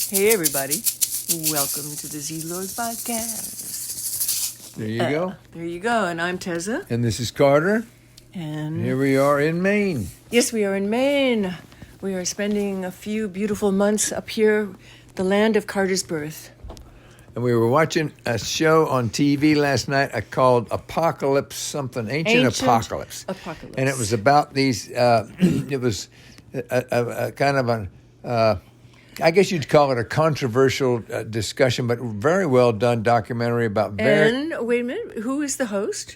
Hey, everybody. Welcome to the ZLORD podcast. There you go. There you go. And I'm teZa. And this is Carter. And Here we are in Maine. yes, we are in Maine. We are spending a few beautiful months up here, the land of Carter's birth. And we were watching a show on TV last night called Apocalypse something, Ancient Apocalypse. And it was about these, it was a kind of an, I guess you'd call it a controversial discussion, but very well done documentary about And wait a minute, who is the host?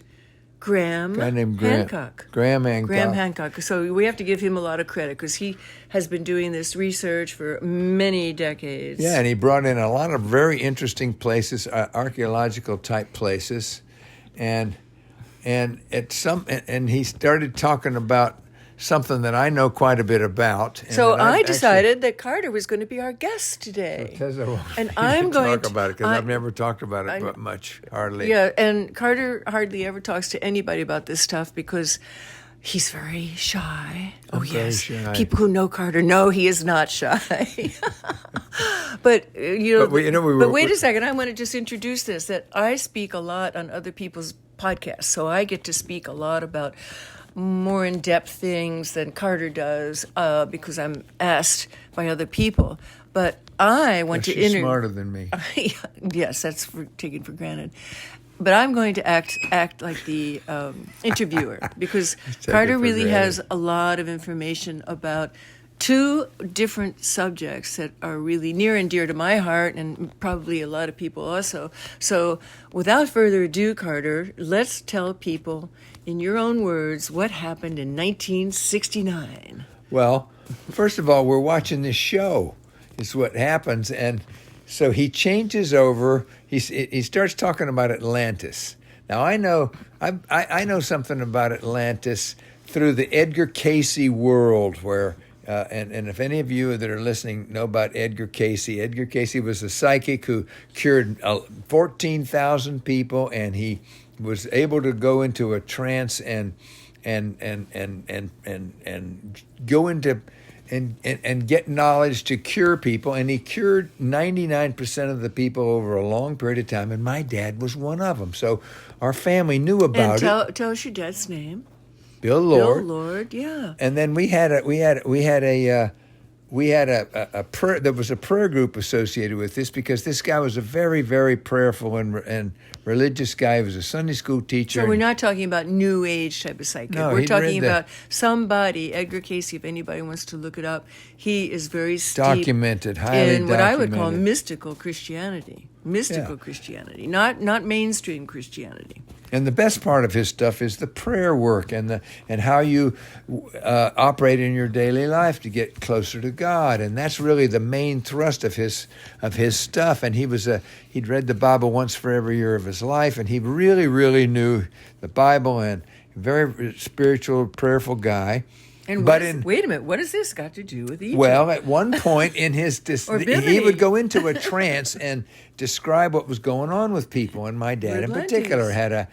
Graham Hancock. Graham Hancock. Graham Hancock. So we have to give him a lot of credit because he has been doing this research for many decades. Yeah, and he brought in a lot of very interesting places, archaeological type places, and he started talking about something that I know quite a bit about. So I decided that Carter was going to be our guest today. And I'm going to talk about it because I've never talked about it much, hardly. Yeah, and Carter hardly ever talks to anybody about this stuff because he's very shy. Very shy. People who know Carter know he is not shy. But wait a second. I want to just introduce this, that I speak a lot on other people's podcasts. So I get to speak a lot about more in-depth things than Carter does because I'm asked by other people. But I want to She's smarter than me. Yes, that's taken for granted. But I'm going to act like the interviewer because Carter really has a lot of information about two different subjects that are really near and dear to my heart and probably a lot of people also. So without further ado, Carter, let's tell people in your own words what happened in 1969. Well, first of all, we're watching this show is what happens. And so he changes over. He starts talking about Atlantis. Now, I know something about Atlantis through the Edgar Cayce world where and if any of you that are listening know about Edgar Cayce was a psychic who cured 14,000 people, and he was able to go into a trance and go into and get knowledge to cure people, and he cured 99% of the people over a long period of time, and my dad was one of them. So our family knew about it. Tell us your dad's name. Bill LORD. Bill LORD, yeah. And then we had a prayer. There was a prayer group associated with this because this guy was a very, very prayerful and religious guy. He was a Sunday school teacher. So we're not talking about New Age type of psychic. No, we're talking about somebody, Edgar Cayce. If anybody wants to look it up, he is very steep highly in documented. what I would call mystical Christianity. Christianity, not mainstream Christianity. And the best part of his stuff is the prayer work and how you operate in your daily life to get closer to God, and that's really the main thrust of his stuff. And he'd read the Bible once for every year of his life, and he really, really knew the Bible, and very spiritual, prayerful guy. And wait a minute, what has this got to do with Egypt? Well, at one point in his he would go into a trance and describe what was going on with people. And my dad, in particular, had a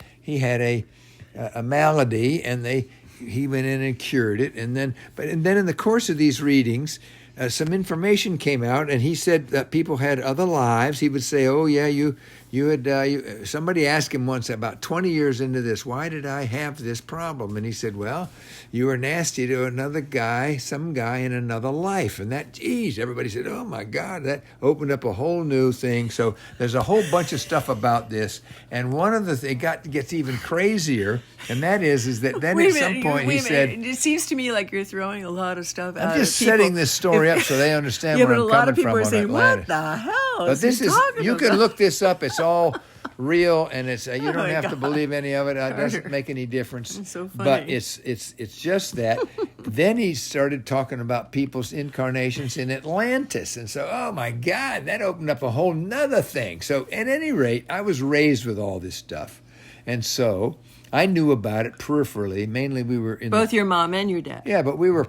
malady, and he went in and cured it. And then in the course of these readings, some information came out, and he said that people had other lives. He would say, "Oh yeah, you had." Somebody asked him once, about 20 years into this, "Why did I have this problem?" And he said, "Well, you were nasty to another guy, some guy in another life." And that, geez, everybody said, "Oh my God," that opened up a whole new thing. So there's a whole bunch of stuff about this. And one of it gets even crazier, and that is that then at some point he said, "It seems to me like you're throwing a lot of stuff out." I'm just setting this story up so they understand where I'm coming from. Yeah, but a lot of people are saying, Atlantis. "What the hell?" But you can look this up. It's all real, and it's you don't have to believe any of it. It doesn't make any difference. It's so funny. But it's just that. Then he started talking about people's incarnations in Atlantis, and so, oh my God, that opened up a whole nother thing. So at any rate, I was raised with all this stuff, and so I knew about it peripherally. Mainly, we were in both your mom and your dad. Yeah, but we were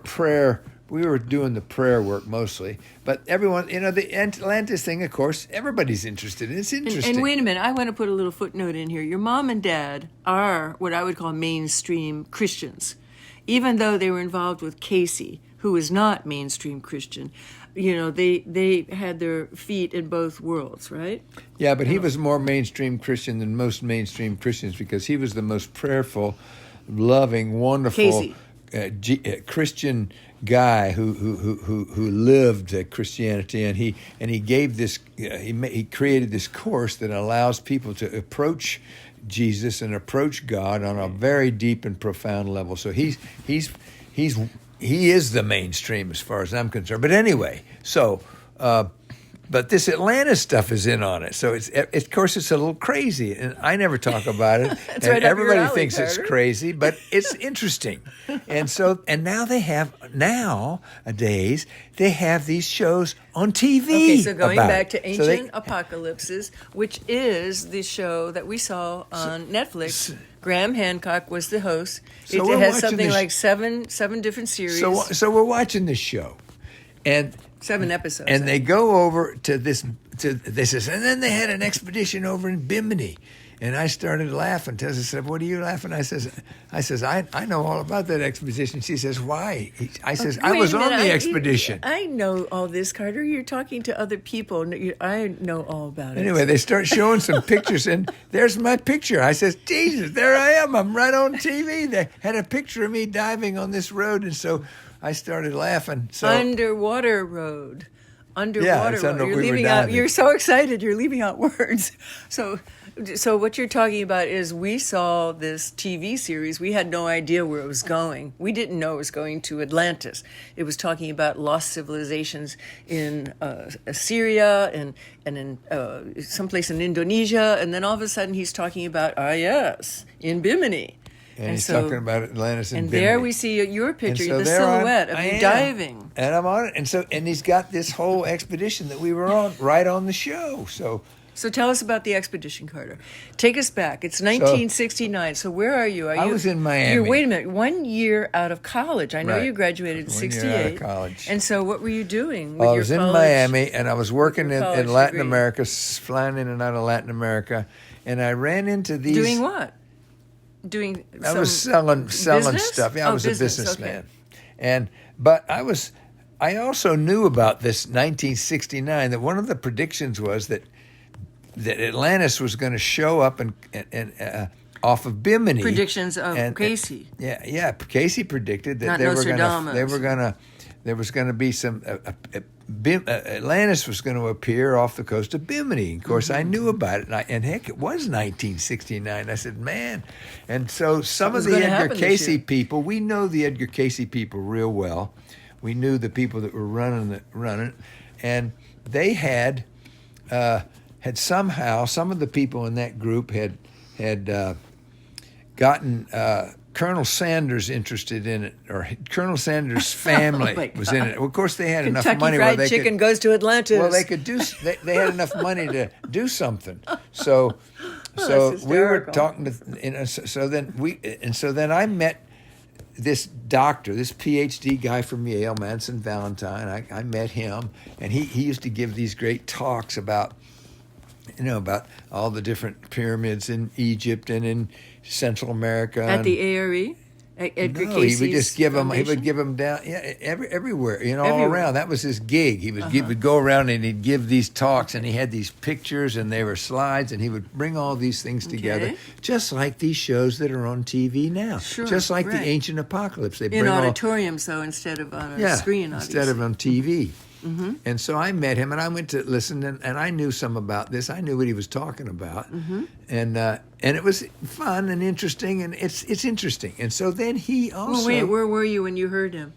doing the prayer work mostly. But everyone, the Atlantis thing, of course, everybody's interested in. It's interesting. And wait a minute, I want to put a little footnote in here. Your mom and dad are what I would call mainstream Christians, even though they were involved with Cayce, who is not mainstream Christian. they had their feet in both worlds, right? Yeah, but he was more mainstream Christian than most mainstream Christians because he was the most prayerful, loving, wonderful Christian guy who lived Christianity, and he gave this he created this course that allows people to approach Jesus and approach God on a very deep and profound level. So he is the mainstream as far as I'm concerned. But anyway, so but this Atlantis stuff is in on it. So of course it's a little crazy, and I never talk about it. That's and right up your everybody alley, thinks it's Carter. crazy, but it's interesting. And now nowadays they have these shows on TV. Okay, so going about back it. to Ancient Apocalypses, which is the show that we saw on Netflix. Graham Hancock was the host. So It we're has watching something this- like seven different series, So we're watching this show, and 7 episodes. and they go over to this and then they had an expedition over in Bimini, and I started laughing. Tessa said, "What are you laughing?" I says I know all about that expedition. She says, "Why?" I says, "I Wait was a on minute, the expedition." I know all this, Carter. You're talking to other people. I know all about it. Anyway, they start showing some pictures, and there's my picture. I says, "Jesus, there I am. I'm right on TV." They had a picture of me diving on this road, and so I started laughing. So Underwater road. Yeah, it's under- You're we were leaving out. diving. You're so excited. You're leaving out words. So what you're talking about is we saw this TV series. We had no idea where it was going. We didn't know it was going to Atlantis. It was talking about lost civilizations in Syria and in someplace in Indonesia. And then all of a sudden he's talking about, in Bimini. and he's talking about Atlantis and there Bimini. we see your picture, so the there silhouette of I you am. diving. And I'm on it. And he's got this whole expedition that we were on right on the show. So tell us about the expedition, Carter. Take us back. It's 1969. So where are you? I was in Miami. Wait a minute. 1 year out of college. I know Right. you graduated in 1 year 68. out of college. And so what were you doing with Well, I your was in college? Miami, and I was working your in college Latin degree? America, flying in and out of Latin America, and I ran into these. Doing what? Doing I was selling business? stuff. Yeah, I Oh, was business, a businessman, okay. but I also knew about this 1969 that one of the predictions was that Atlantis was going to show up and off of Bimini. Predictions of Casey. Yeah. Casey predicted that Not there was going to be some. Atlantis was going to appear off the coast of Bimini. Of course, I knew about it, and heck, it was 1969. I said, man. And so some of the Edgar Casey people, we know the Edgar Casey people real well. We knew the people that were running it, and they had somehow, some of the people in that group had gotten Colonel Sanders interested in it, or Colonel Sanders' family was in it. Well, of course, they had enough money Fried where they Chicken could, goes to Atlantis. well, they could do. They had enough money to do something. So that's we were hysterical. talking to. So then I met this doctor, this PhD guy from Yale, Manson Valentine. I met him, and he used to give these great talks about all the different pyramids in Egypt and in Central America. At the ARE? Edgar No, Casey's he would just give them. He foundation? would give them down, everywhere, all Everywhere. around. That was his gig. He would go around and he'd give these talks, and he had these pictures, and they were slides, and he would bring all these things together, Okay. just like these shows that are on TV now. Sure, just like right. the Ancient Apocalypse. They In bring auditoriums, though, instead of on a screen, obviously. instead of on TV. Mm-hmm. And so I met him, and I went to listen, and I knew some about this. I knew what he was talking about, and it was fun and interesting, and it's interesting. And so then he also. Well, wait, where were you when you heard him?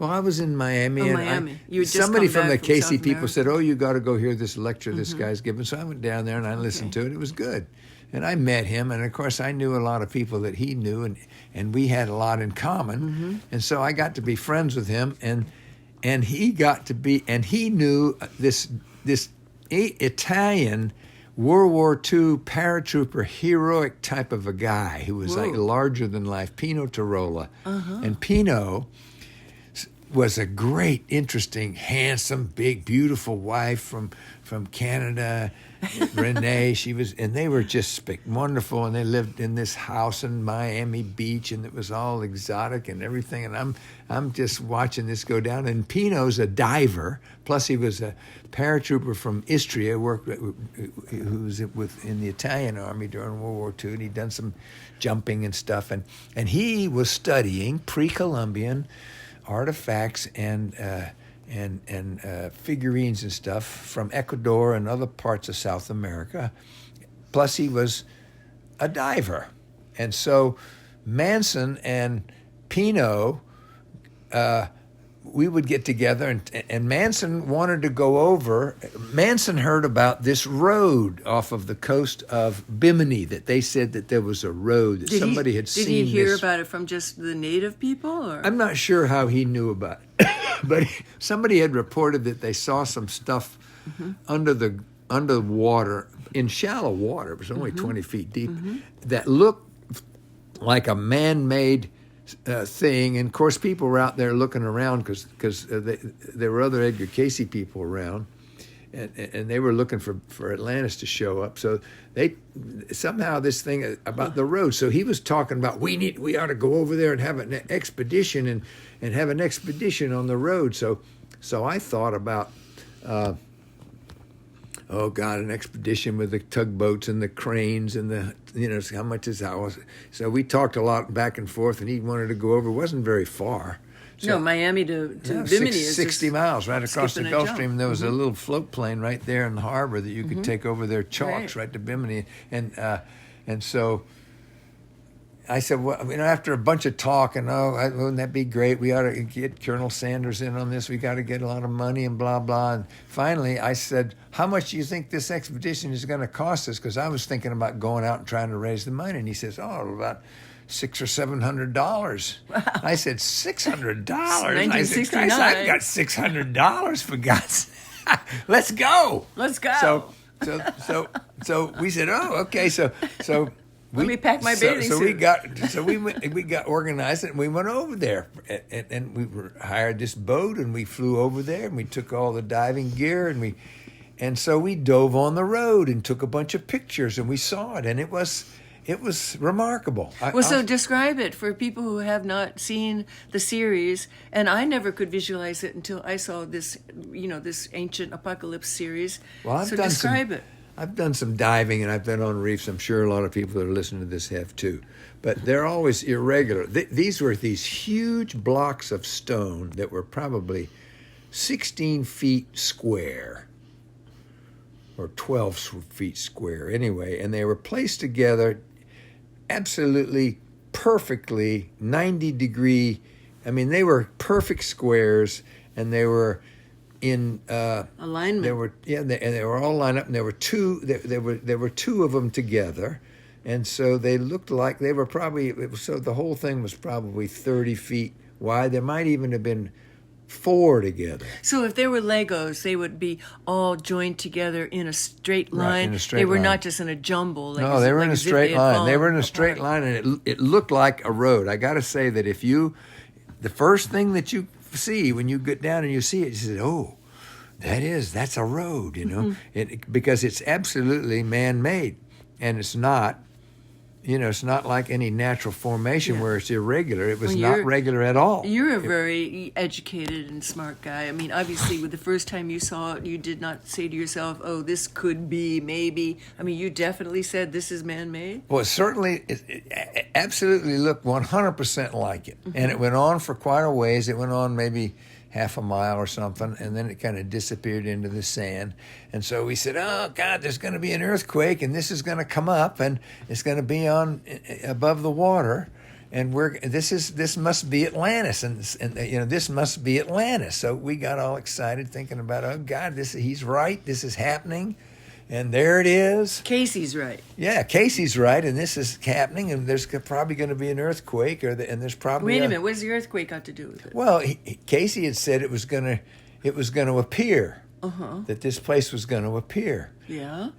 Well, I was in Miami, and Miami. You had just somebody come from the back from Casey South people America. said, "Oh, you got to go hear this lecture this guy's giving." So I went down there and I listened to it. It was good, and I met him, and of course I knew a lot of people that he knew, and we had a lot in common, and so I got to be friends with him, and he got to be, and he knew this Italian World War II paratrooper, heroic type of a guy who was like Whoa. larger than life, Pino Tarola, and Pino was a great, interesting, handsome, big, beautiful wife from Canada. Renee, and they were just wonderful, and they lived in this house in Miami Beach, and it was all exotic and everything. And I'm just watching this go down. And Pino's a diver, plus he was a paratrooper from Istria, who was in the Italian army during World War II, and he'd done some jumping and stuff. And he was studying pre-Columbian artifacts and figurines and stuff from Ecuador and other parts of South America. Plus, he was a diver. And so Manson and Pino, we would get together, and Manson wanted to go over. Manson heard about this road off of the coast of Bimini, that they said that there was a road that somebody had seen. Did he hear about it from just the native people? Or? I'm not sure how he knew about it. But somebody had reported that they saw some stuff under the water, in shallow water, it was only 20 feet deep, that looked like a man-made thing. And, of course, people were out there looking around because there were other Edgar Casey people around, and they were looking for Atlantis to show up. So somehow this thing about the road. So he was talking about we ought to go over there and have an expedition and have an expedition on the road. So I thought about an expedition with the tugboats and the cranes and how much is that? So we talked a lot back and forth, and he wanted to go over. It wasn't very far. So, Miami to Bimini is 60 miles right across the Gulf Stream. And there was a little float plane right there in the harbor that you could take over their chalks right to Bimini. And so I said, well, after a bunch of talk, and wouldn't that be great? We ought to get Colonel Sanders in on this. We got to get a lot of money and blah, blah. And finally I said, how much do you think this expedition is going to cost us? Because I was thinking about going out and trying to raise the money. And he says, about $600 or $700. Wow. I said, $600? 1969. I said, Christ, I've got $600 for God's sake. Let's go. Let's go. So we said, okay. So let me pack my bathing suit. We got organized and we went over there, and we hired this boat, and we flew over there, and we took all the diving gear, and so we dove on the road and took a bunch of pictures, and we saw it, and it was remarkable. So describe it for people who have not seen the series, and I never could visualize it until I saw this, this ancient apocalypse series. Well, describe it. I've done some diving, and I've been on reefs. I'm sure a lot of people that are listening to this have too. But they're always irregular. These were these huge blocks of stone that were probably 16 feet square, or 12 feet square anyway, and they were placed together absolutely perfectly 90-degree. I mean, they were perfect squares, and they were in alignment. They were all lined up, and there were two of them together, and so they looked like they were so the whole thing was probably 30 feet wide. There might even have been 4 together. So if they were Legos, they would be all joined together in a straight line. Right, in a straight they were line. Not just in a jumble. No, they were in a straight line. They were in a straight line, and it looked like a road. I got to say that the first thing that you see when you get down and you see it, you say, "Oh, that's a road," because it's absolutely man-made, and it's not. It's not like any natural formation where it's irregular. It was not regular at all. You're a very educated and smart guy. I mean, obviously, with the first time you saw it, you did not say to yourself, "Oh, this could be, maybe." I mean, you definitely said this is man-made. Well, it absolutely looked 100% like it. And it went on for quite a ways. It went on maybe half a mile or something, and then it kind of disappeared into the sand. And so we said, "Oh God, there's going to be an earthquake, and this is going to come up, and it's going to be on above the water, and this must be Atlantis, and this must be Atlantis." So we got all excited, thinking about, "Oh God, he's right. This is happening." And there it is. Casey's right. Yeah, Casey's right, and this is happening, and there's probably going to be an earthquake, and there's probably. Wait a minute, what does the earthquake got to do with it? Well, Casey had said it was going to appear. that this place was going to appear. Yeah.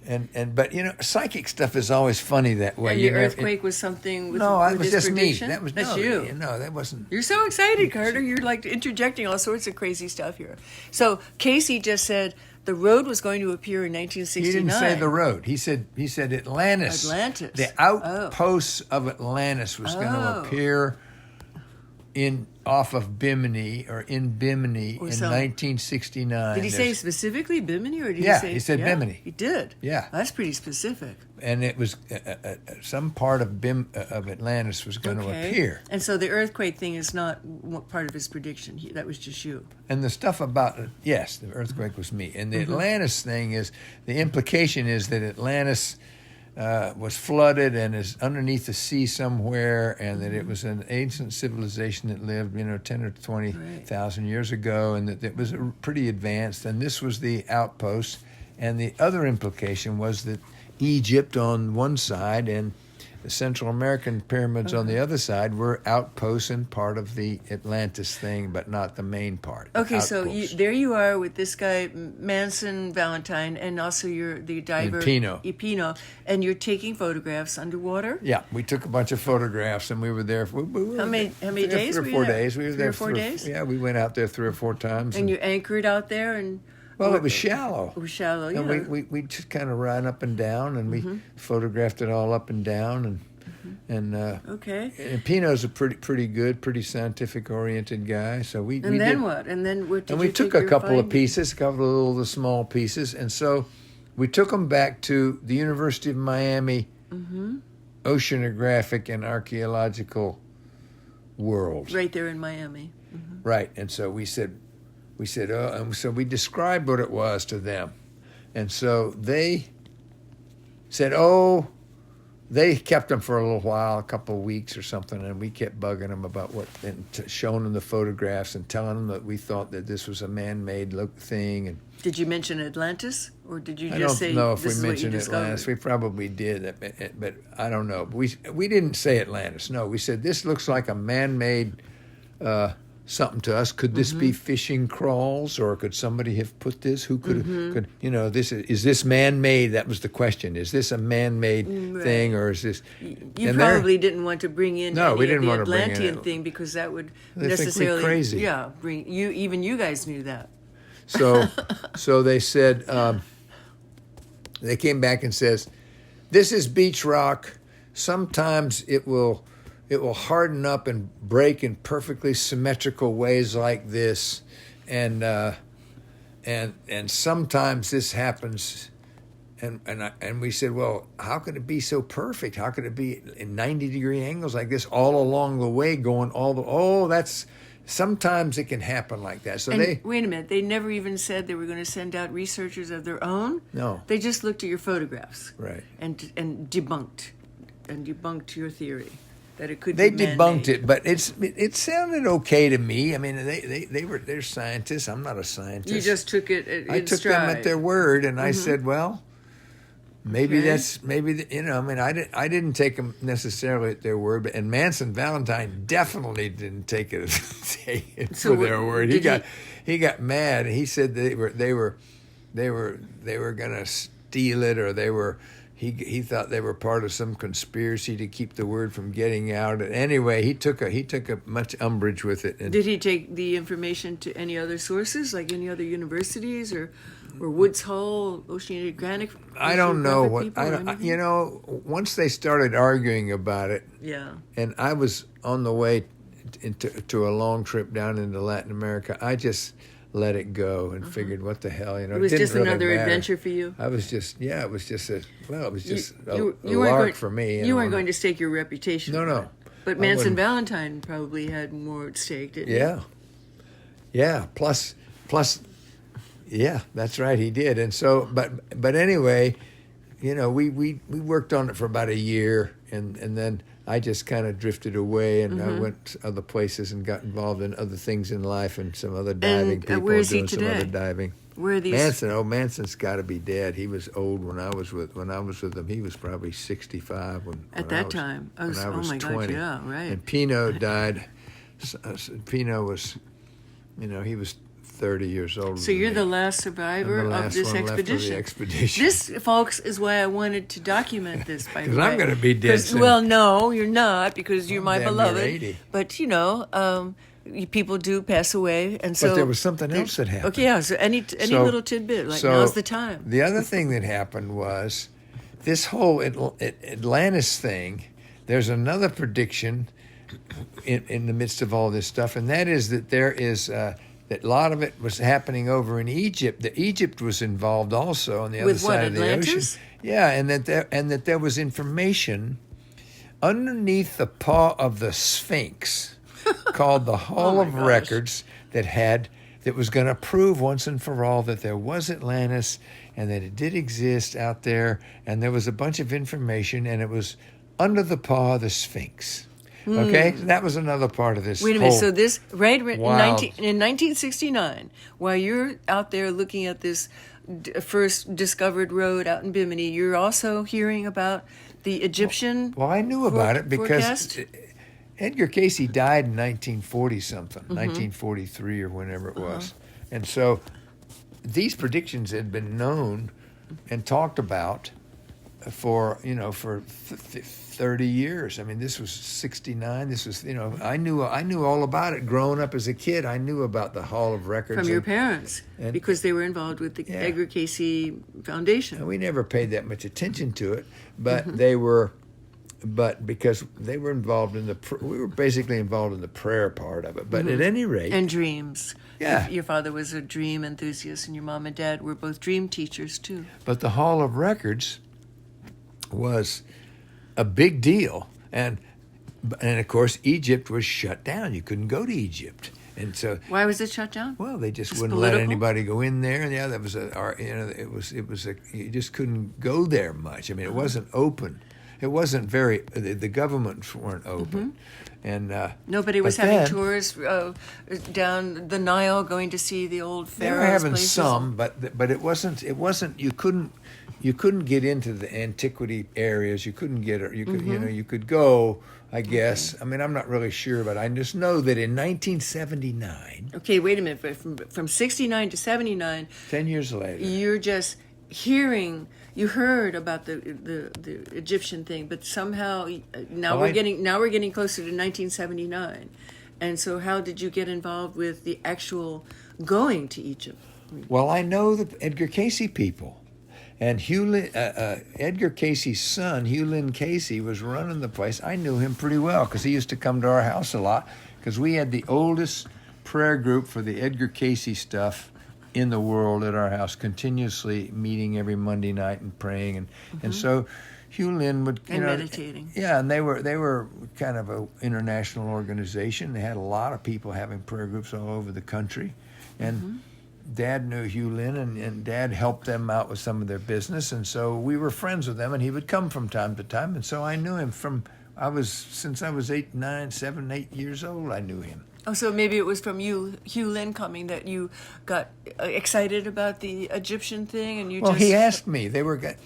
But psychic stuff is always funny that way. And your earthquake was something with No, that was this just prediction? me. That's you. No, that wasn't. You're so excited, Carter. You're like interjecting all sorts of crazy stuff here. So Casey just said the road was going to appear in 1969. He didn't say the road. He said Atlantis. Atlantis. The outposts of Atlantis was going to appear off of Bimini or in Bimini in 1969. Did he say specifically Bimini, or did he say? He said Bimini. He did. Yeah, that's pretty specific. And it was some part of Atlantis was going to appear. And so the earthquake thing is not part of his prediction. That was just you. And the stuff about the earthquake was me. And the Atlantis thing is, the implication is that Atlantis was flooded and is underneath the sea somewhere, and that it was an ancient civilization that lived, 10 or 20,000 years ago, and that it was pretty advanced. And this was the outpost. And the other implication was that Egypt on one side and the Central American pyramids on the other side were outposts and part of the Atlantis thing, but not the main part. Okay, so there you are with this guy, Manson Valentine, and also the diver, Pino, and you're taking photographs underwater? Yeah, we took a bunch of photographs, and we were there. How many days? 3 or 4 days. We were there 4 days? Yeah, we went out there 3 or 4 times. And you anchored out there? Well, it was shallow. It was shallow, yeah. And we just kind of ran up and down, and we photographed it all up and down, okay. And Pino's a pretty good, pretty scientific oriented guy. So we then did, what? And then what? Did and we you took take a couple your of pieces, a couple of the small pieces, and so we took them back to the University of Miami Oceanographic and Archaeological World. Right there in Miami. Right, and so we said, and so we described what it was to them, and so they said, they kept them for a little while, a couple of weeks or something, and we kept bugging them about and showing them the photographs and telling them that we thought that this was a man-made thing. And did you mention Atlantis, or did you just say? I don't know if this we mentioned Atlantis. We probably did, but I don't know. We didn't say Atlantis. No, we said this looks like a man-made something to us. Could this be fishing trawls, or could somebody have put this? Who could this is this man-made? That was the question. Is this a man-made thing, or is this? You probably didn't want to bring in we didn't the want to bring Atlantean in thing, because that would they necessarily think we're crazy. Yeah, bring you. Even you guys knew that. So they said they came back and says, this is beach rock. Sometimes it will harden up and break in perfectly symmetrical ways like this, and sometimes this happens, and we said, well, how could it be so perfect? How could it be in 90-degree angles like this all along the way, going that's sometimes it can happen like that. So wait a minute, they never even said they were going to send out researchers of their own. No, they just looked at your photographs, right, and debunked your theory. That it could they be debunked it, but it sounded okay to me. I mean, they're scientists. I'm not a scientist. You just took it. I took them at their word, and I said, well, maybe I didn't take them necessarily at their word, and Manson Valentine definitely didn't take it for their word. He got mad, and he said they were going to steal it, or He thought they were part of some conspiracy to keep the word from getting out. And anyway, he took a much umbrage with it. And did he take the information to any other sources, like any other universities or Woods Hole, Oceanographic? I don't know once they started arguing about it. Yeah. And I was on the way to a long trip down into Latin America. I just let it go and figured, what the hell, It was just really another adventure for you. It was just a lark for me. You weren't going to stake your reputation. No. But Manson Valentine probably had more at stake, didn't he? Yeah. Plus, yeah, that's right, he did. And so, but anyway, we worked on it for about a year, and then I just kind of drifted away, and I went to other places and got involved in other things in life and some other diving people where is he doing today? some other diving. Where are these? Manson's got to be dead. He was old when I was with him. He was probably 65 when at that time. When I was 20. God, yeah, right. And Pino died. Pino was, he was 30 years older. So you're than the me. last survivor I'm the of last this one left of expedition. the expedition. This, folks, is why I wanted to document this. By the way, Because I'm going to be dead soon. Well, no, you're not, because you're my Damn, you're beloved. 80. But people do pass away, and so. But there was something else that happened. Okay, yeah. So any little tidbit, like now's the time. The other thing that happened was this whole Atlantis thing. There's another prediction in the midst of all this stuff, and that is that there is that a lot of it was happening over in Egypt. That Egypt was involved also on the other side of the Atlantis? ocean. Yeah, and that there was information underneath the paw of the Sphinx called the Hall of Records that was going to prove once and for all that there was Atlantis and that it did exist out there, and there was a bunch of information, and it was under the paw of the Sphinx. Okay, so that was another part of this. Wait a minute. So this in wild- 1969, while you're out there looking at this first discovered road out in Bimini, you're also hearing about the Egyptian. Well, I knew about it because forecast? Edgar Casey died in 1940 something, 1943 or whenever it was, and so these predictions had been known and talked about for 30 years. I mean, this was 69. This was, I knew all about it growing up as a kid. I knew about the Hall of Records From your parents, because they were involved with the Edgar Casey Foundation. And we never paid that much attention to it, but because they were involved in we were basically involved in the prayer part of it. But at any rate, and dreams. Yeah. Your father was a dream enthusiast, and your mom and dad were both dream teachers too. But the Hall of Records was a big deal, and of course Egypt was shut down. You couldn't go to Egypt, and so why was it shut down? well, they just It's wouldn't political? let anybody go in there. And that was you just couldn't go there much. I mean, it wasn't open. It wasn't the governments weren't open, and Nobody was but having then- tours down the Nile, going to see the old They were pharaohs. having places. some, but it wasn't. You couldn't get into the antiquity areas. You couldn't get. You could. You could go. I guess. Okay. I mean, I'm not really sure, but I just know that in 1979. Okay, wait a minute. But from 69 to 79, 10 years later, you're just hearing. You heard about the Egyptian thing, but somehow now we're getting closer to 1979, and so how did you get involved with the actual going to Egypt? Well, I know the Edgar Casey people. And Edgar Casey's son, Hugh Lynn Casey, was running the place. I knew him pretty well because he used to come to our house a lot because we had the oldest prayer group for the Edgar Casey stuff in the world at our house, continuously meeting every Monday night and praying. And so Hugh Lynn would... meditating. Yeah, and they were kind of an international organization. They had a lot of people having prayer groups all over the country. And... Dad knew Hugh Lynn, and Dad helped them out with some of their business, and so we were friends with them, and he would come from time to time, and so I knew him since I was 8, 9, 7, 8 years old, I knew him. Oh, so maybe it was from Hugh Lynn coming that you got excited about the Egyptian thing, and you Well, he asked me. I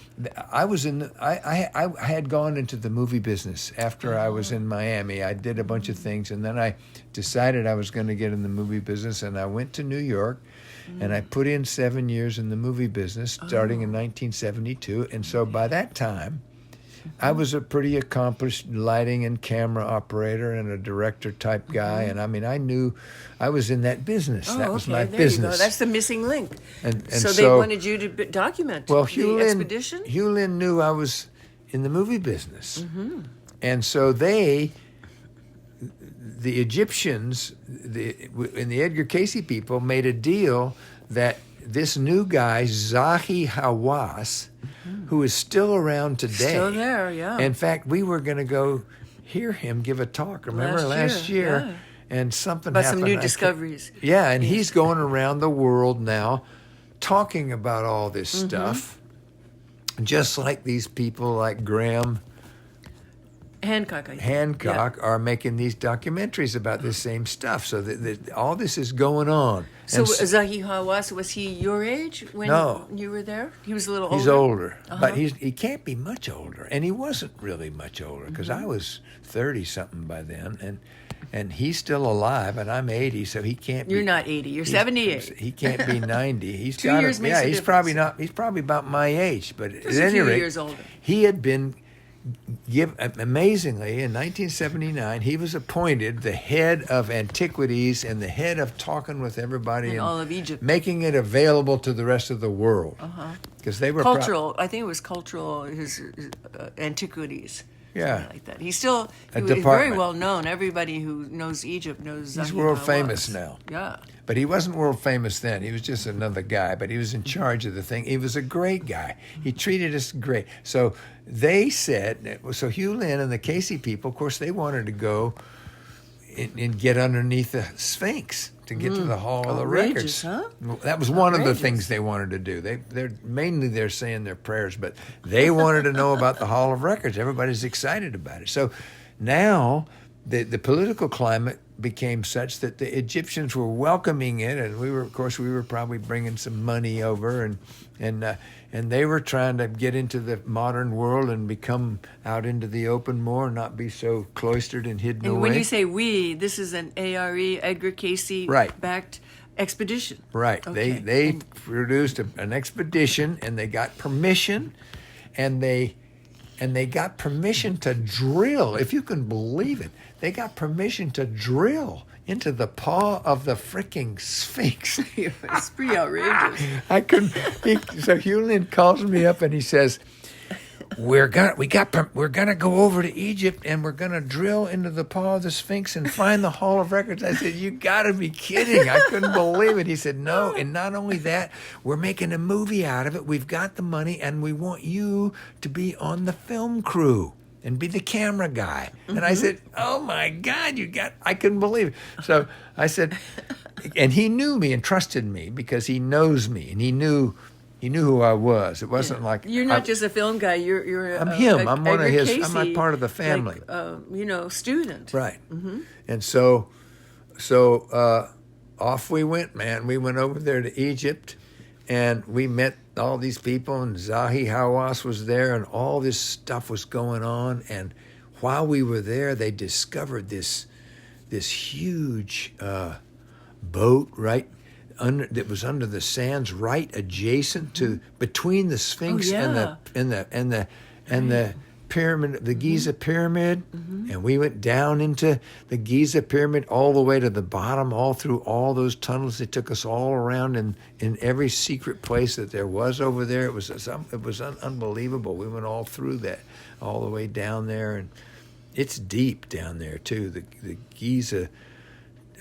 had gone into the movie business after I was in Miami. I did a bunch of things, and then I decided I was going to get in the movie business, and I went to New York. And I put in 7 years in the movie business, starting in 1972. And so by that time, I was a pretty accomplished lighting and camera operator and a director type guy. And I mean, I knew I was in that business. That was my there business. You go. That's the missing link. And so they wanted you to document the expedition? Hugh Lynn knew I was in the movie business. And so the Egyptians and the Edgar Casey people made a deal that this new guy, Zahi Hawass, who is still around today. Still there, yeah. In fact, we were going to go hear him give a talk, remember, last year? Yeah. And something about happened. Some new discoveries. Yeah, and he's going around the world now talking about all this stuff, just like these people like Graham Hancock are making these documentaries about this same stuff. So that all this is going on. So Zahi Hawass, was he your age when you were there? He was a little older? He's older, but he can't be much older. And he wasn't really much older because I was 30-something by then. And he's still alive, and I'm 80, so he can't. You're not 80. You're 78. He can't be 90. He's 2 years makes a he's probably not. He's probably about my age, but at Just a any few rate, years older. he had been amazingly in 1979. He was appointed the head of antiquities and the head of talking with everybody in all of Egypt, making it available to the rest of the world. Because they were cultural. I think it was cultural. His antiquities. Yeah, like that. He's still department. Very well known. Everybody who knows Egypt knows. He's world famous now. Yeah, but he wasn't world famous then. He was just another guy. But he was in charge of the thing. He was a great guy. He treated us great. So they said. So Hugh Lynn and the Casey people, of course, they wanted to go and get underneath the Sphinx to get to the Hall of the Records. Huh? That was one of the things they wanted to do. They're saying their prayers, but they wanted to know about the Hall of Records. Everybody's excited about it. So now the political climate became such that the Egyptians were welcoming it, and we were probably bringing some money over, and they were trying to get into the modern world and become out into the open more, and not be so cloistered and hidden away. And when you say we, this is an ARE, Edgar Casey backed expedition. Right. Okay. They produced an expedition, and they got permission, and they got permission to drill, if you can believe it. They got permission to drill into the paw of the freaking Sphinx. It's pretty outrageous. I couldn't. So Hugh Lynn calls me up and he says, "We're gonna go over to Egypt and we're gonna drill into the paw of the Sphinx and find the Hall of Records." I said, "You gotta be kidding!" I couldn't believe it. He said, "No, and not only that, we're making a movie out of it. We've got the money, and we want you to be on the film crew and be the camera guy." And I said, "Oh my God, I couldn't believe it." So I said, and he knew me and trusted me because he knows me and he knew who I was. It wasn't like you're not just a film guy. You're I'm him. I'm one of his. Casey, I'm a part of the family. Like, student. Right. And so off we went, man. We went over there to Egypt, and we met all these people, and Zahi Hawass was there, and all this stuff was going on. And while we were there, they discovered this huge boat right that was under the sands, right adjacent to between the Sphinx and the pyramid, the Giza pyramid. And we went down into the Giza pyramid all the way to the bottom, all through all those tunnels. They took us all around in every secret place that there was over there. It was unbelievable. We went all through that, all the way down there, and it's deep down there too. The Giza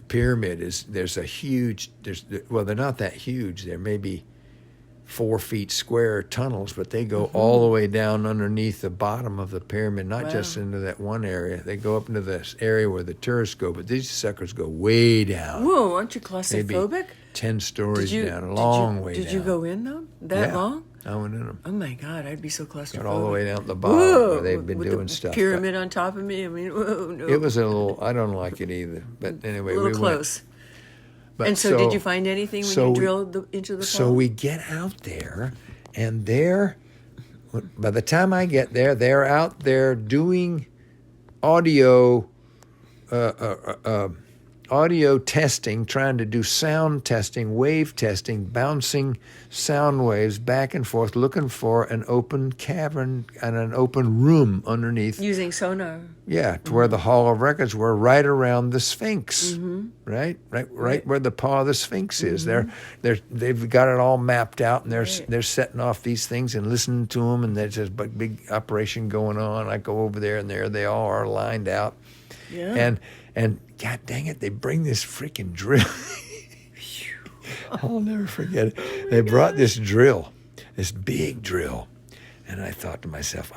pyramid they're not that huge. They're maybe 4 feet square tunnels, but they go all the way down underneath the bottom of the pyramid, not just into that one area. They go up into this area where the tourists go, but these suckers go way down. Whoa, aren't you claustrophobic? Maybe 10 stories down, a long way down. Did you go in though? That long? I went in them. Oh my God, I'd be so claustrophobic. Got all the way down at the bottom where they've been doing stuff. Pyramid on top of me. I mean, whoa, no. It was a little. I don't like it either. But anyway, a little close. But and so, did you find anything when you drilled into the fall? So we get out there, and by the time I get there, they're out there doing audio testing, trying to do sound testing, wave testing, bouncing sound waves back and forth, looking for an open cavern and an open room underneath. Using sonar. Yeah, to where the Hall of Records were, right around the Sphinx, right where the paw of the Sphinx is. They've got it all mapped out, and they're setting off these things and listening to them, and there's this big operation going on. I go over there, and there they all are lined out, and God dang it, they bring this freaking drill. I'll never forget it. They brought this drill, this big drill. And I thought to myself,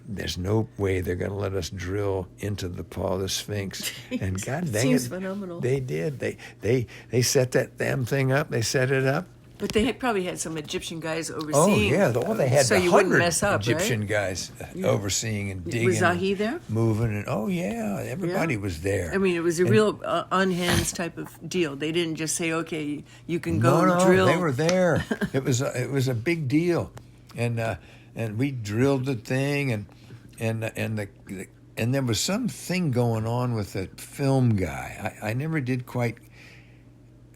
there's no way they're going to let us drill into the paw of the Sphinx. And God dang Seems it, phenomenal. They did. They set that damn thing up. They set it up. But they probably had some Egyptian guys overseeing. Oh, yeah. They had so you wouldn't mess up, Egyptian right? guys overseeing and digging. Was Zahi there? Moving. And everybody was there. I mean, it was a real on-hands type of deal. They didn't just say, okay, you can go drill. No, they were there. It was a big deal. And we drilled the thing, and and there was something going on with the film guy. I never did quite.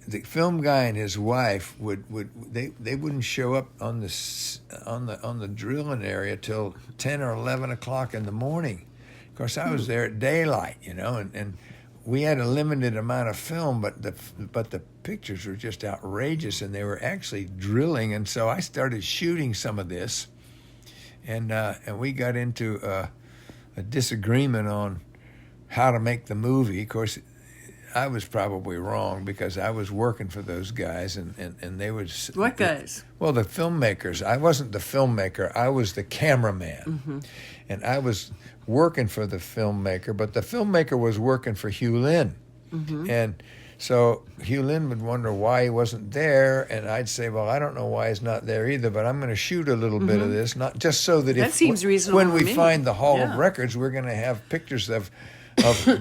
The film guy and his wife they wouldn't show up on the drilling area till 10 or 11 o'clock in the morning. Of course, I was there at daylight, and we had a limited amount of film, but the pictures were just outrageous, and they were actually drilling, and so I started shooting some of this, and we got into a disagreement on how to make the movie. Of course, I was probably wrong because I was working for those guys, and they was... What guys? Well, the filmmakers. I wasn't the filmmaker. I was the cameraman. And I was working for the filmmaker, but the filmmaker was working for Hugh Lynn. And so Hugh Lynn would wonder why he wasn't there, and I'd say, well, I don't know why he's not there either, but I'm going to shoot a little bit of this, not just so that seems reasonable when to we me. find the Hall of Records, we're going to have pictures of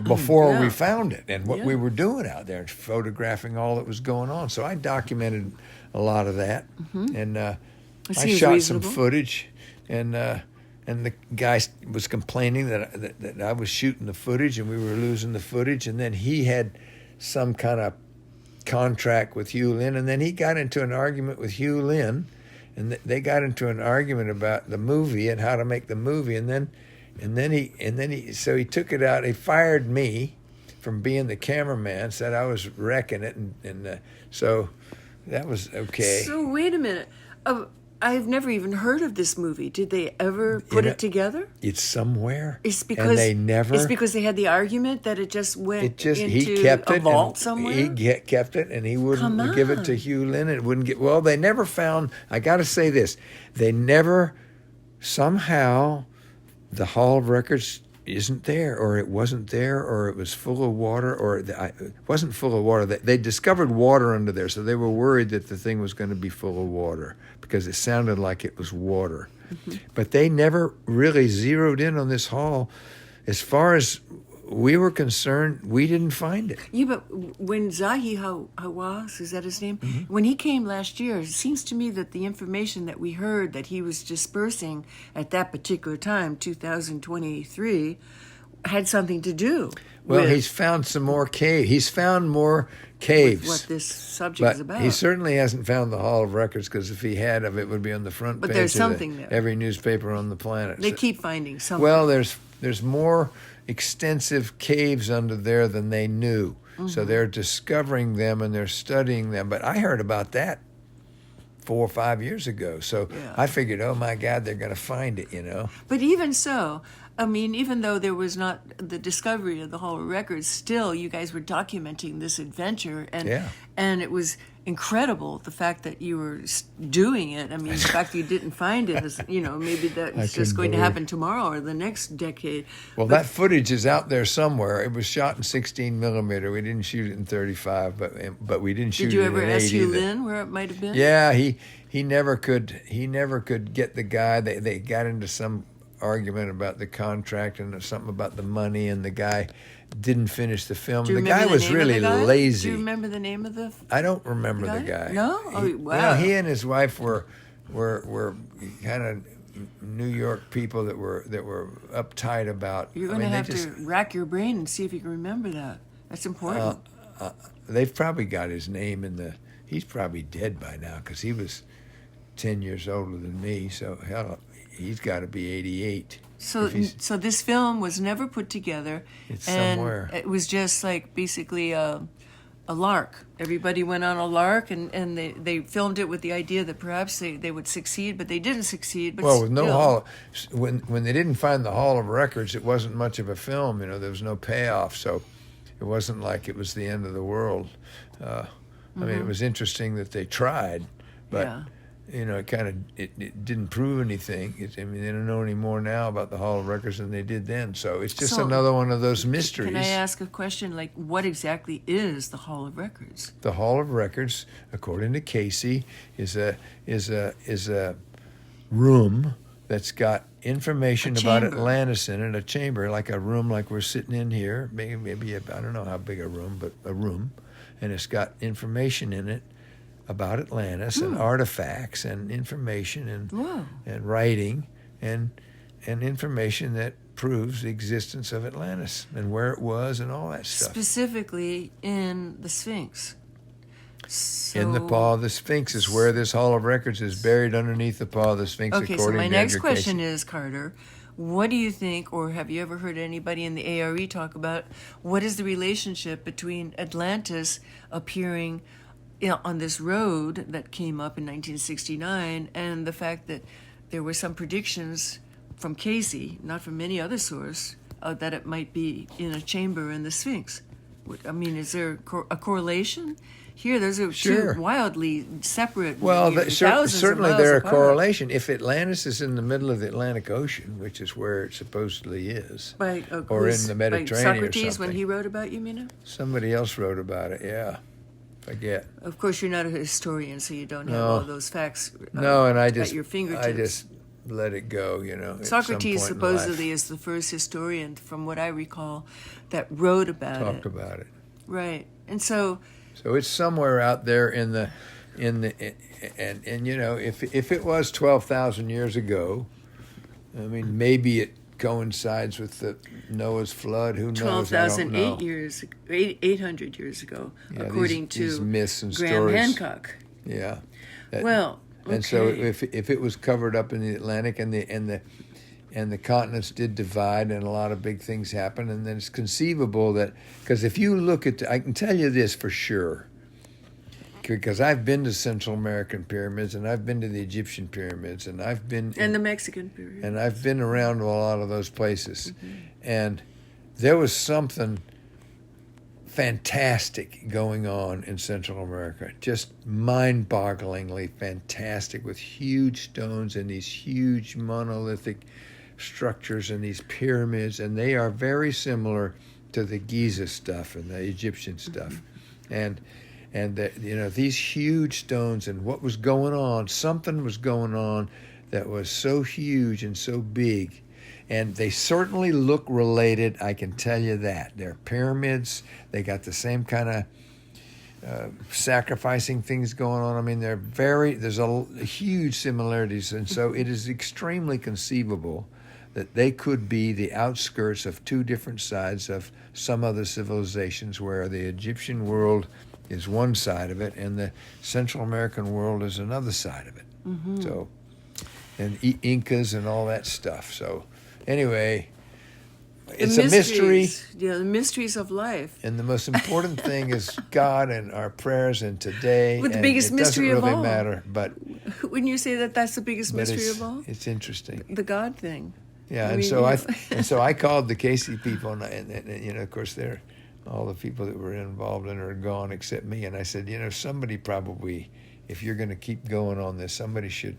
before we found it and what we were doing out there, photographing all that was going on. So I documented a lot of that, and I shot some footage, and the guy was complaining that I was shooting the footage and we were losing the footage, and then he had some kind of contract with Hugh Lynn, and then he got into an argument with Hugh Lynn, and they got into an argument about the movie and how to make the movie, and then he took it out. He fired me from being the cameraman, said I was wrecking it, and so that was okay. So wait a minute. I've never even heard of this movie. Did they ever put it together? It's somewhere. It's because and they never. It's because they had the argument that it just went into he kept a it vault somewhere. He kept it, and he wouldn't give it to Hugh Lynn. It wouldn't get. Well, they never found. I got to say this: they never somehow. The Hall of Records isn't there, or it wasn't there, or it was full of water, or it wasn't full of water. They discovered water under there, so they were worried that the thing was going to be full of water because it sounded like it was water. But they never really zeroed in on this hall. As far as we were concerned, we didn't find it. Yeah, but when Zahi Hawass, is that his name? When he came last year, it seems to me that the information that we heard that he was dispersing at that particular time, 2023, had something to do Well, with he's found some more caves. He's found more caves. what this subject is about. He certainly hasn't found the Hall of Records, because if he had of it would be on the front But page there's of something there. every newspaper on the planet. They keep finding something. Well, there's more extensive caves under there than they knew. So they're discovering them and they're studying them. But I heard about that 4 or 5 years ago. So I figured, oh my God, they're going to find it, But even so, I mean, even though there was not the discovery of the Hall of Records, still you guys were documenting this adventure, and it was incredible the fact that you were doing it. I mean, the fact that you didn't find it is, maybe that's just going to happen tomorrow or the next decade. Well, that footage is out there somewhere. It was shot in 16 millimeter. We didn't shoot it in 35, but we didn't shoot it in 8 either. Did you ever ask Hugh Lynn where it might have been? Yeah, he never could get the guy. They got into some argument about the contract and something about the money, and the guy didn't finish the film. The guy was really lazy. Do you remember the name of the I don't remember the guy. No? Oh, wow. He and his wife were kind of New York people that were uptight about. You're going to have to rack your brain and see if you can remember that. That's important. They've probably got his name in the. He's probably dead by now because he was 10 years older than me. So hell, he's got to be 88. So this film was never put together. It's and somewhere. It was just like basically a lark. Everybody went on a lark, and they filmed it with the idea that perhaps they would succeed, but they didn't succeed. But with no hall, when they didn't find the Hall of Records, it wasn't much of a film. There was no payoff, so it wasn't like it was the end of the world. I mean, it was interesting that they tried, but. It didn't prove anything. They don't know any more now about the Hall of Records than they did then. So it's just another one of those mysteries. Can I ask a question? Like, what exactly is the Hall of Records? The Hall of Records, according to Casey, is a room that's got information about Atlantis in it. A chamber, like a room, like we're sitting in here. Maybe I don't know how big a room, but a room, and it's got information in it about Atlantis and artifacts and information and writing and information that proves the existence of Atlantis and where it was and all that stuff. Specifically in the Sphinx. So, in the paw of the Sphinx is where this Hall of Records is buried underneath the paw of the Sphinx. Okay, according so my to next Edgar question Casey. is, Carter, what do you think, or have you ever heard anybody in the ARE talk about, what is the relationship between Atlantis appearing on this road that came up in 1969 and the fact that there were some predictions from Casey, not from any other source, that it might be in a chamber in the Sphinx? I mean, is there a correlation? Here, those are Sure. two wildly separate. Well, thousands certainly of miles they're a apart. correlation. If Atlantis is in the middle of the Atlantic Ocean, which is where it supposedly is, By, or in the by Mediterranean or Socrates something. when he wrote about you, Mina? Somebody else wrote about it, yeah. Forget. Of course, you're not a historian, so you don't have No. all those facts No, and at your fingertips. I just let it go, at some Socrates point in life. supposedly is the first historian, from what I recall, that wrote about Talked it. about it. Right, and so So it's somewhere out there and if it was 12,000 years ago, I mean, maybe it coincides with the Noah's flood. Who knows? I don't know. 800 years ago, Yeah, according these to myths and Graham stories. Hancock. Yeah. Well, And so okay. if it was covered up in the Atlantic and the continents did divide and a lot of big things happened, and then it's conceivable that, because if you look at, I can tell you this for sure, because I've been to Central American pyramids and I've been to the Egyptian pyramids and I've been And the Mexican period. and I've been around a lot of those places, Mm-hmm. and there was something fantastic going on in Central America, just mind-bogglingly fantastic, with huge stones and these huge monolithic structures and these pyramids, and they are very similar to the Giza stuff and the Egyptian stuff, and these huge stones, and what was going on, something was going on that was so huge and so big. And they certainly look related, I can tell you that. They're pyramids. They got the same kind of sacrificing things going on. I mean, there's huge similarities. And so it is extremely conceivable that they could be the outskirts of two different sides of some other civilizations, where the Egyptian world is one side of it and the Central American world is another side of it. Mm-hmm. So, and Incas and all that stuff. So, anyway, it's a mystery. Yeah, the mysteries of life. And the most important thing is God and our prayers and today. But the and biggest it mystery doesn't of really all. matter, but Wouldn't you say that that's the biggest mystery of all? it's interesting. The God thing. Yeah, I and mean, so I called the Casey people, and of course all the people that were involved in it are gone except me. And I said, somebody probably, if you're going to keep going on this, somebody should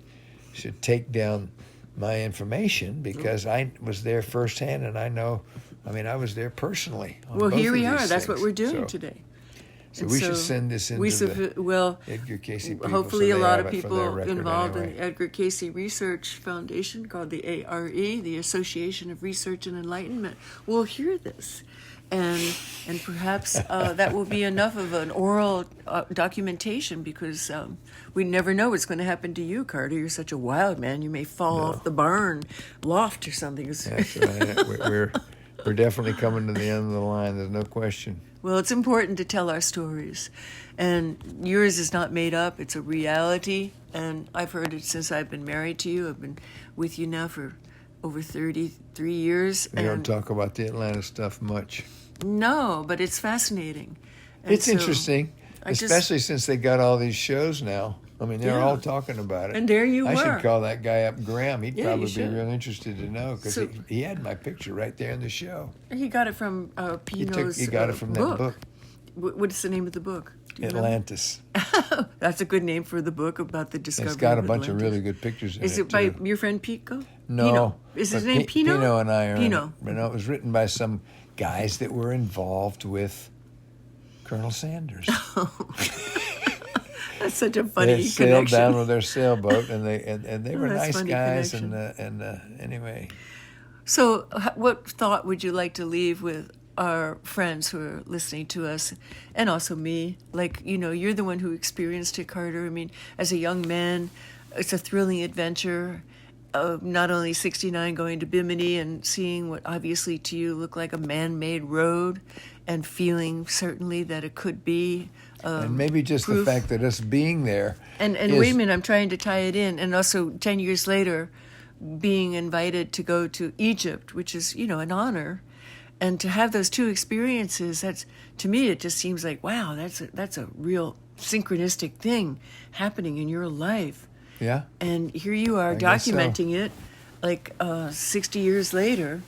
take down my information, because I was there firsthand, and I was there personally. Well, both here of we these are. That's what things. we're doing So- today. So And we should send this into the Edgar Casey people. hopefully so a they lot have of it for their people record involved in anyway. the Edgar Casey Research Foundation, called the ARE, the Association of Research and Enlightenment, will hear this. And perhaps that will be enough of an oral documentation, because we never know what's going to happen to you, Carter. You're such a wild man. You may fall off the barn loft or something. That's right. We're definitely coming to the end of the line. There's no question. Well, it's important to tell our stories. And yours is not made up. It's a reality. And I've heard it since I've been married to you. I've been with you now for over 33 years. We don't talk about the Atlantis stuff much. No, but it's fascinating. And It's so interesting, especially since they got all these shows now. I mean, they're Yeah. all talking about it. And there you I were. should call that guy up, Graham. He'd Yeah, you probably be should. real interested to know, because So- he had my picture right there in the show. He got it from Pino's He got it from that book, What is the name of the book? Do you remember? Atlantis. That's a good name for the book about the discovery. It's got a of bunch of Atlantis. really good pictures in it, Is it by too. your friend Pico? No. Pino. Is his but name Pino? Pino and I are Pino. in it. No, it was written by some guys that were involved with Colonel Sanders. That's such a funny They sailed connection. down with their sailboat, and they were that's nice funny guys. connection. Anyway, So, what thought would you like to leave with our friends who are listening to us, and also me? Like, you're the one who experienced it, Carter. I mean, as a young man, it's a thrilling adventure. not only 69 going to Bimini and seeing what obviously to you looked like a man-made road, and feeling certainly that it could be and maybe just proof. the fact that us being there. And wait a minute, I'm trying to tie it in. And also 10 years later, being invited to go to Egypt, which is, an honor. And to have those two experiences, that's, to me, it just seems like, wow, that's a real synchronistic thing happening in your life. Yeah. And here you are I guess so. documenting it like 60 years later.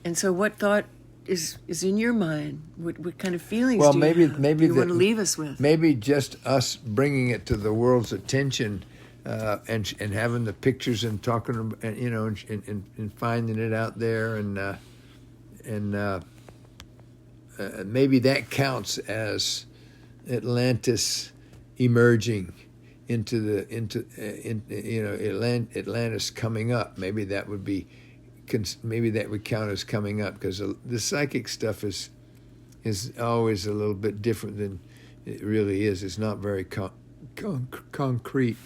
And so what thought is in your mind? What kind of feelings do you have? maybe you want to leave us with? Maybe just us bringing it to the world's attention, and having the pictures and talking, and finding it out there, and maybe that counts as Atlantis emerging into Atlantis coming up. Maybe that would be. Maybe that would count as coming up, because the psychic stuff is always a little bit different than it really is. It's not very concrete.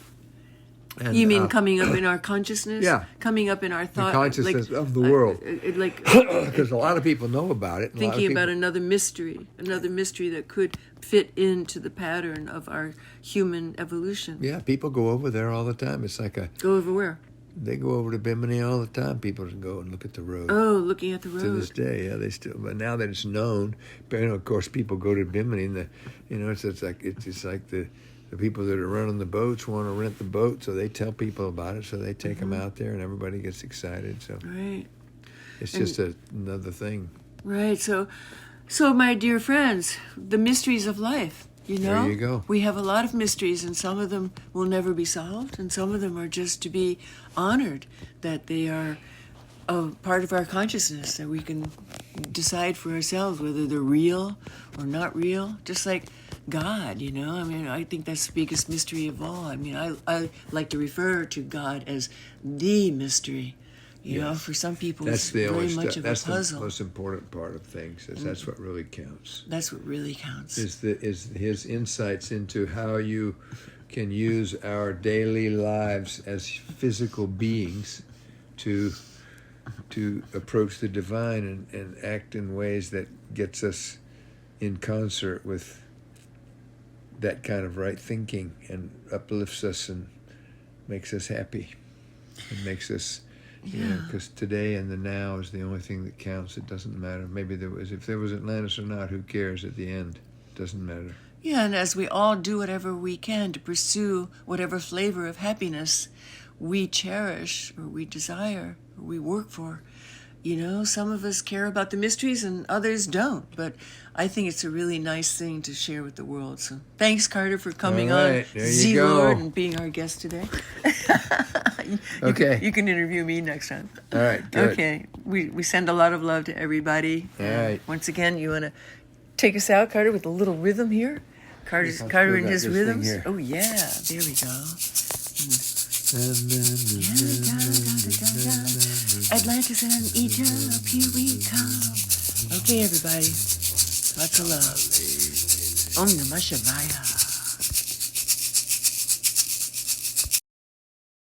And, you mean coming up in our consciousness? Yeah. Coming up in our thought. The consciousness of the world. Because a lot of people know about it. Thinking about another mystery that could fit into the pattern of our human evolution. Yeah, people go over there all the time. It's like Go over where? They go over to Bimini all the time. People go and look at the road. Oh, looking at the road. To this day, yeah, they still. But now that it's known, but of course, people go to Bimini, and it's like the people that are running the boats want to rent the boat, so they tell people about it, so they take them out there, and everybody gets excited. So right, it's just another thing. Right. So, my dear friends, the mysteries of life. There you go. We have a lot of mysteries, and some of them will never be solved, and some of them are just to be honored, that they are a part of our consciousness, that we can decide for ourselves whether they're real or not real, just like God, I mean, I think that's the biggest mystery of all. I mean, I like to refer to God as the mystery. For some people, that's it's very much of a that's puzzle. The most important part of things. That's what really counts. That's what really counts. Is his insights into how you can use our daily lives as physical beings to approach the divine and act in ways that gets us in concert with that kind of right thinking, and uplifts us and makes us happy, and makes us. Because today and the now is the only thing that counts. It doesn't matter. Maybe if there was Atlantis or not, who cares at the end? It doesn't matter. Yeah, and as we all do whatever we can to pursue whatever flavor of happiness we cherish or we desire or we work for, some of us care about the mysteries and others don't. But I think it's a really nice thing to share with the world. So thanks, Carter, for coming on ZLORD and being our guest today. Okay. You can interview me next time. All right, good. Okay. We send a lot of love to everybody. All right. Once again, you want to take us out, Carter, with a little rhythm here? Carter and his rhythms. Oh, yeah. There we go. Atlantis and Egypt, here we come. Okay, everybody. Lots of love. Om Namah Shivaya.